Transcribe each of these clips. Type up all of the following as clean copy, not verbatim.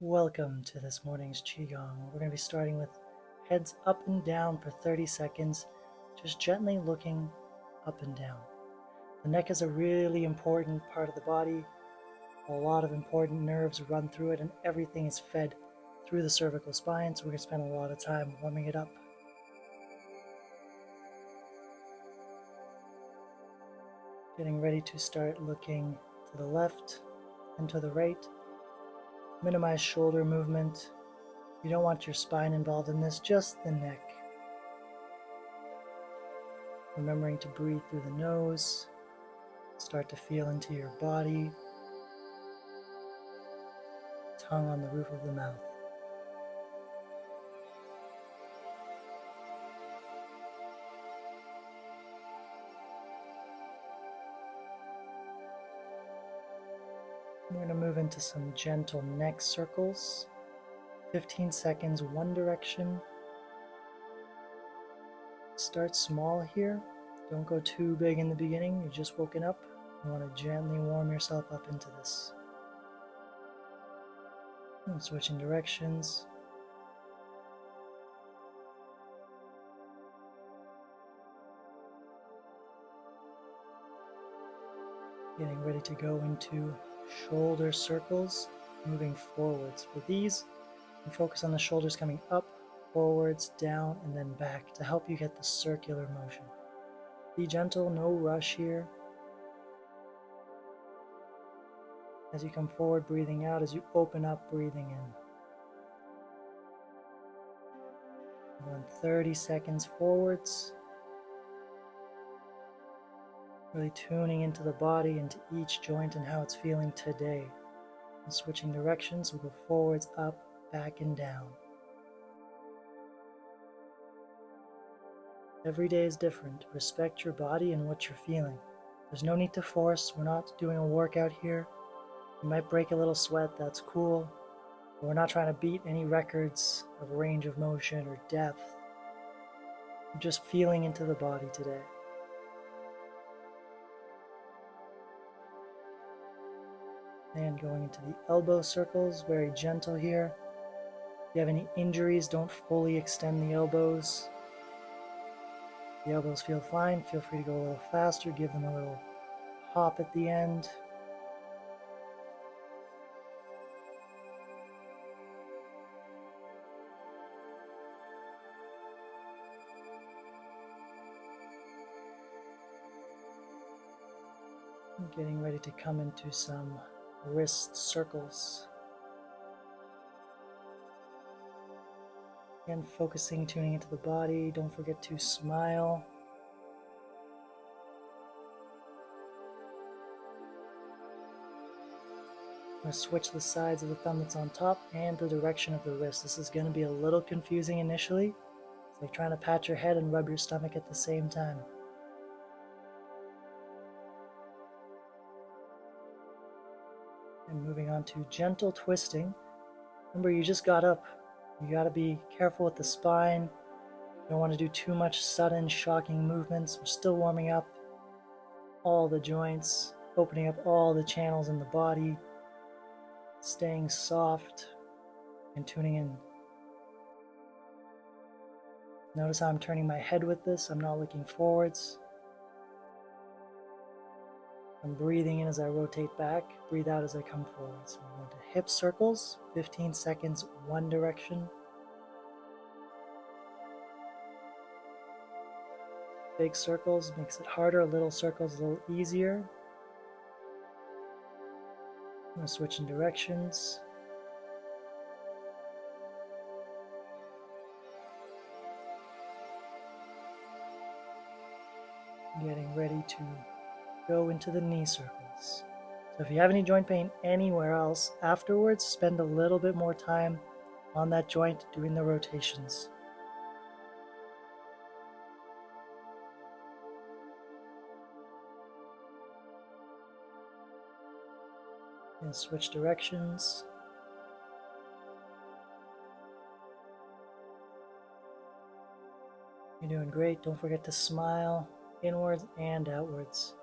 Welcome to this morning's QiGong. We're going to be starting with heads up and down for 30 seconds, just gently looking up and down. The neck is a really important part of the body. A lot of important nerves run through it, and everything is fed through the cervical spine, so we're going to spend a lot of time warming it up. Getting ready to start looking to the left and to the right. Minimize shoulder movement. You don't want your spine involved in this, just the neck. Remembering to breathe through the nose. Start to feel into your body. Tongue on the roof of the mouth. We're going to move into some gentle neck circles. 15 seconds, one direction. Start small here. Don't go too big in the beginning. You're just woken up. You want to gently warm yourself up into this. And switching directions. Getting ready to go into shoulder circles, moving forwards. For these, you focus on the shoulders coming up, forwards, down, and then back to help you get the circular motion. Be gentle, no rush here. As you come forward, breathing out. As you open up, breathing in. Going 30 seconds forwards. Really tuning into the body, into each joint and how it's feeling today. And switching directions, we'll go forwards, up, back, and down. Every day is different. Respect your body and what you're feeling. There's no need to force. We're not doing a workout here. You might break a little sweat, that's cool. But we're not trying to beat any records of range of motion or depth. We're just feeling into the body today. And going into the elbow circles, very gentle here. If you have any injuries, don't fully extend the elbows. If the elbows feel fine, feel free to go a little faster, give them a little hop at the end. Getting ready to come into some wrist circles. Again, focusing, tuning into the body. Don't forget to smile. I'm going to switch the sides of the thumb that's on top and the direction of the wrist. This is going to be a little confusing initially. It's like trying to pat your head and rub your stomach at the same time. And moving on to gentle twisting. Remember, you just got up. You got to be careful with the spine. You don't want to do too much sudden, shocking movements. We're still warming up all the joints, opening up all the channels in the body, staying soft and tuning in. Notice how I'm turning my head with this. I'm not looking forwards. I'm breathing in as I rotate back, breathe out as I come forward. So we're going to hip circles, 15 seconds, one direction. Big circles makes it harder, little circles a little easier. I'm going to switch in directions. Getting ready to go into the knee circles. So if you have any joint pain anywhere else, afterwards spend a little bit more time on that joint doing the rotations. And switch directions. You're doing great. Don't forget to smile inwards and outwards.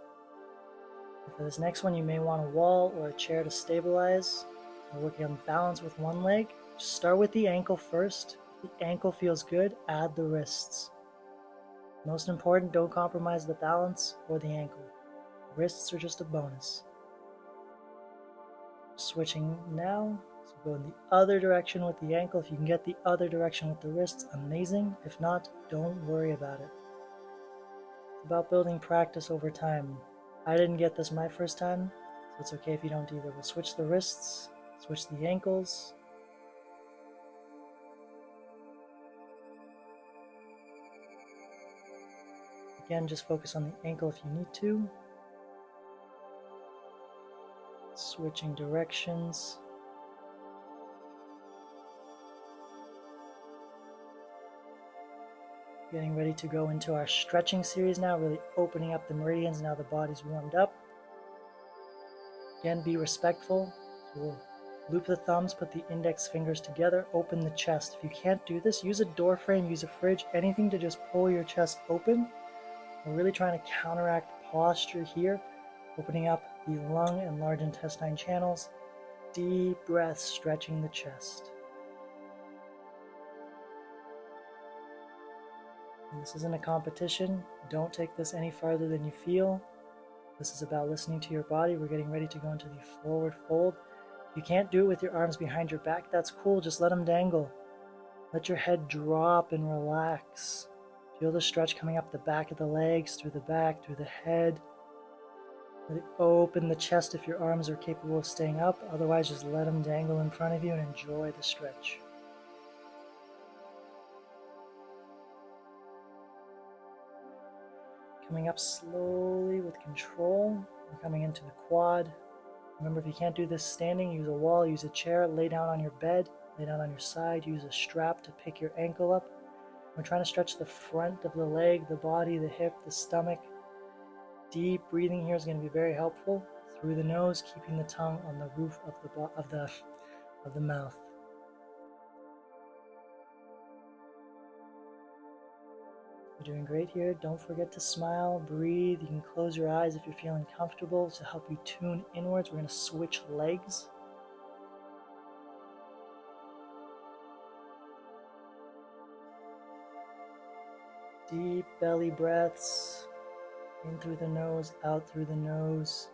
For this next one, you may want a wall or a chair to stabilize. We're working on balance with one leg. Just start with the ankle first. If the ankle feels good, add the wrists. Most important, don't compromise the balance or the ankle. Wrists are just a bonus. Switching now, so go in the other direction with the ankle. If you can get the other direction with the wrists, amazing. If not, don't worry about it. It's about building practice over time. I didn't get this my first time, so it's okay if you don't either. We'll switch the wrists, switch the ankles. Again, just focus on the ankle if you need to. Switching directions. Getting ready to go into our stretching series now, really opening up the meridians now the body's warmed up. Again, be respectful. So we'll loop the thumbs, put the index fingers together, open the chest. If you can't do this, use a door frame, use a fridge, anything to just pull your chest open. We're really trying to counteract posture here, opening up the lung and large intestine channels. Deep breaths, stretching the chest. And this isn't a competition. Don't take this any farther than you feel. This is about listening to your body. We're getting ready to go into the forward fold. If you can't do it with your arms behind your back, that's cool. Just let them dangle. Let your head drop and relax. Feel the stretch coming up the back of the legs, through the back, through the head. Really open the chest if your arms are capable of staying up. Otherwise, just let them dangle in front of you and enjoy the stretch. Coming up slowly with control. We're coming into the quad. Remember, if you can't do this standing, use a wall, use a chair, lay down on your bed, lay down on your side, use a strap to pick your ankle up. We're trying to stretch the front of the leg, the body, the hip, the stomach. Deep breathing here is going to be very helpful. Through the nose, keeping the tongue on the roof of the mouth. You're doing great here. Don't forget to smile, breathe. You can close your eyes if you're feeling comfortable to help you tune inwards. We're going to switch legs. Deep belly breaths. In through the nose, out through the nose.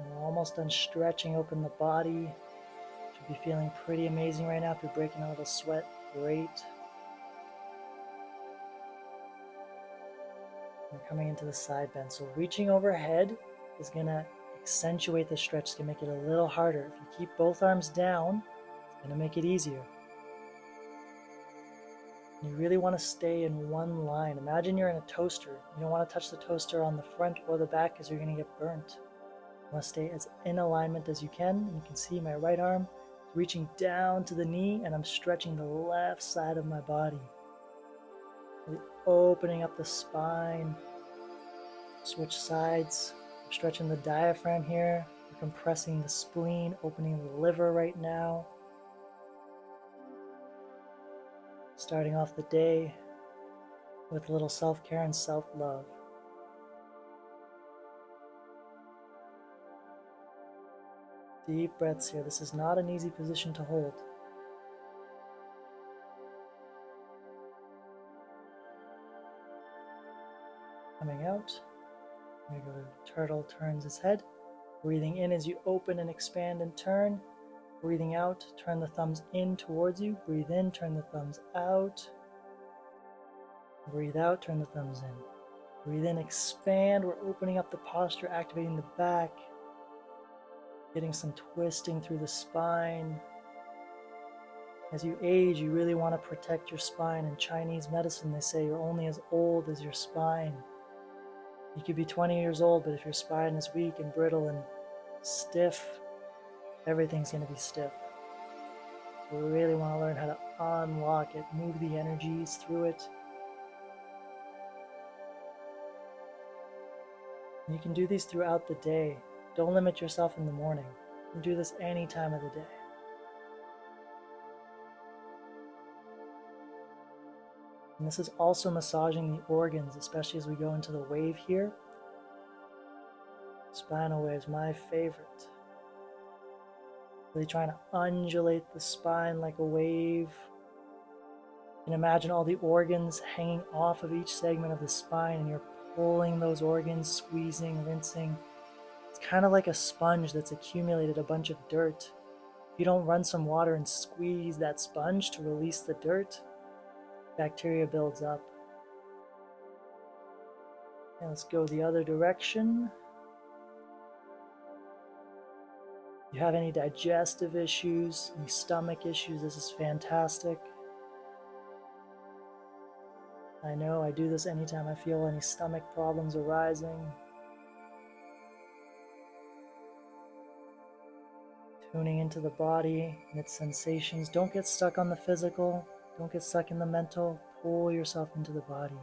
We're almost done stretching open the body. Should be feeling pretty amazing right now. If you're breaking a little sweat, great. We're coming into the side bend. So reaching overhead is going to accentuate the stretch. It's going to make it a little harder. If you keep both arms down, it's going to make it easier. You really want to stay in one line. Imagine you're in a toaster. You don't want to touch the toaster on the front or the back because you're going to get burnt. You want to stay as in alignment as you can. You can see my right arm reaching down to the knee, and I'm stretching the left side of my body. Really opening up the spine. Switch sides. We're stretching the diaphragm here. We're compressing the spleen, opening the liver right now. Starting off the day with a little self-care and self-love. Deep breaths here. This is not an easy position to hold. Coming out. Here we go. Turtle turns his head. Breathing in as you open and expand and turn. Breathing out, turn the thumbs in towards you. Breathe in, turn the thumbs out. Breathe out, turn the thumbs in. Breathe in, expand. We're opening up the posture, activating the back. Getting some twisting through the spine. As you age, you really want to protect your spine. In Chinese medicine, they say you're only as old as your spine. You could be 20 years old, but if your spine is weak and brittle and stiff, everything's going to be stiff. So we really want to learn how to unlock it, move the energies through it. And you can do these throughout the day. Don't limit yourself in the morning. You can do this any time of the day. And this is also massaging the organs, especially as we go into the wave here. Spinal waves, my favorite. Really trying to undulate the spine like a wave. And imagine all the organs hanging off of each segment of the spine, and you're pulling those organs, squeezing, rinsing. It's kind of like a sponge that's accumulated a bunch of dirt. If you don't run some water and squeeze that sponge to release the dirt, bacteria builds up. And let's go the other direction. If you have any digestive issues, any stomach issues, this is fantastic. I know I do this anytime I feel any stomach problems arising. Tuning into the body and its sensations. Don't get stuck on the physical. Don't get stuck in the mental. Pull yourself into the body.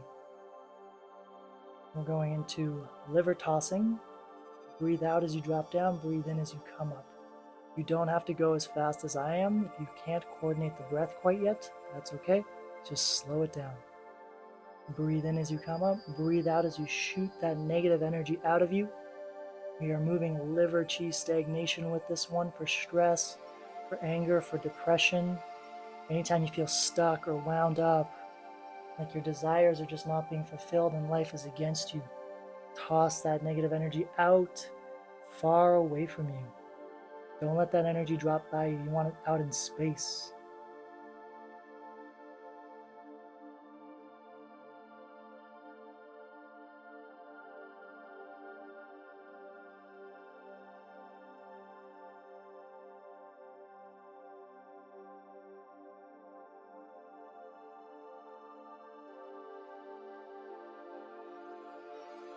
We're going into liver tossing. Breathe out as you drop down. Breathe in as you come up. You don't have to go as fast as I am. If you can't coordinate the breath quite yet, that's okay. Just slow it down. Breathe in as you come up. Breathe out as you shoot that negative energy out of you. We are moving liver chi stagnation with this one for stress, for anger, for depression. Anytime you feel stuck or wound up, like your desires are just not being fulfilled and life is against you, toss that negative energy out, far away from you. Don't let that energy drop by you. You want it out in space.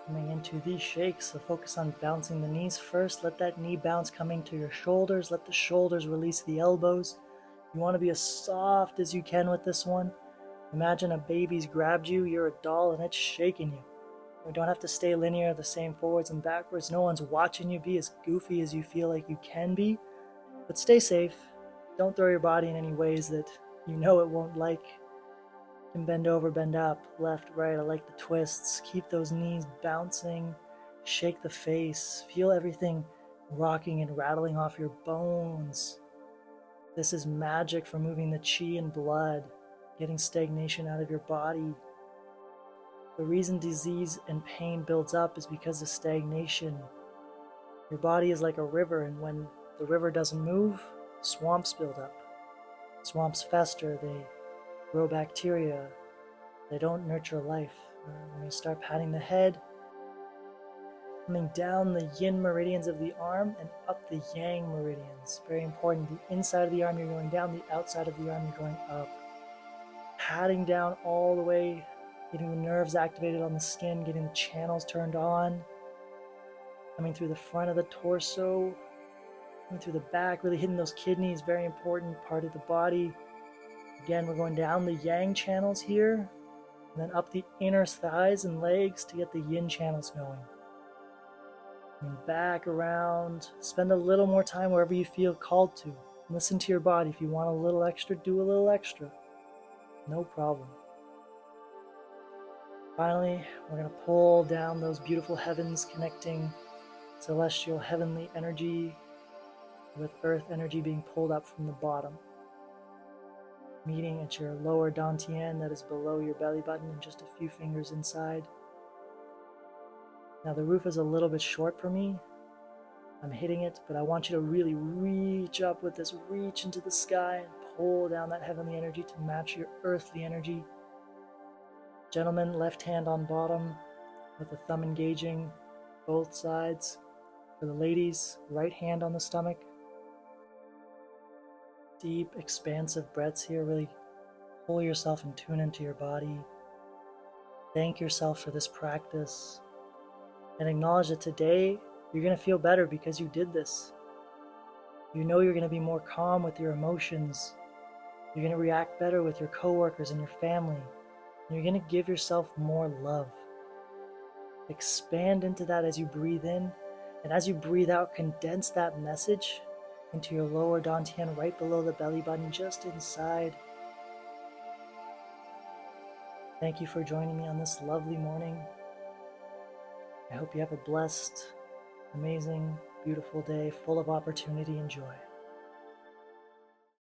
Coming into these shakes, so focus on bouncing the knees first. Let that knee bounce coming to your shoulders. Let the shoulders release the elbows. You want to be as soft as you can with this one. Imagine a baby's grabbed you, you're a doll, and it's shaking you. You don't have to stay linear, the same forwards and backwards. No one's watching you. Be as goofy as you feel like you can be, but stay safe. Don't throw your body in any ways that you know it won't like. You can bend over, bend up, left, right. I like the twists. Keep those knees bouncing. Shake the face. Feel everything rocking and rattling off your bones. This is magic for moving the chi and blood, getting stagnation out of your body. The reason disease and pain builds up is because of stagnation. Your body is like a river, and when the river doesn't move, swamps build up. Swamps fester, they grow bacteria, they don't nurture life. When you start patting the head, coming down the yin meridians of the arm and up the yang meridians. Very important. The inside of the arm you're going down, the outside of the arm you're going up. Patting down all the way, getting the nerves activated on the skin, getting the channels turned on. Coming through the front of the torso, coming through the back, really hitting those kidneys, very important part of the body. Again, we're going down the yang channels here, and then up the inner thighs and legs to get the yin channels going. And back around, spend a little more time wherever you feel called to. Listen to your body. If you want a little extra, do a little extra. No problem. Finally, we're going to pull down those beautiful heavens, connecting celestial heavenly energy with earth energy being pulled up from the bottom. Meeting at your lower dantian that is below your belly button and just a few fingers inside. Now the roof is a little bit short for me. I'm hitting it, but I want you to really reach up with this, reach into the sky and pull down that heavenly energy to match your earthly energy. Gentlemen, left hand on bottom with the thumb engaging both sides. For the ladies, right hand on the stomach. Deep, expansive breaths here. Really pull yourself and tune into your body. Thank yourself for this practice. And acknowledge that today you're going to feel better because you did this. You know you're going to be more calm with your emotions. You're going to react better with your coworkers and your family. And you're going to give yourself more love. Expand into that as you breathe in. And as you breathe out, condense that message into your lower dantian right below the belly button, just inside. Thank you for joining me on this lovely morning. I hope you have a blessed amazing, beautiful day full of opportunity and joy.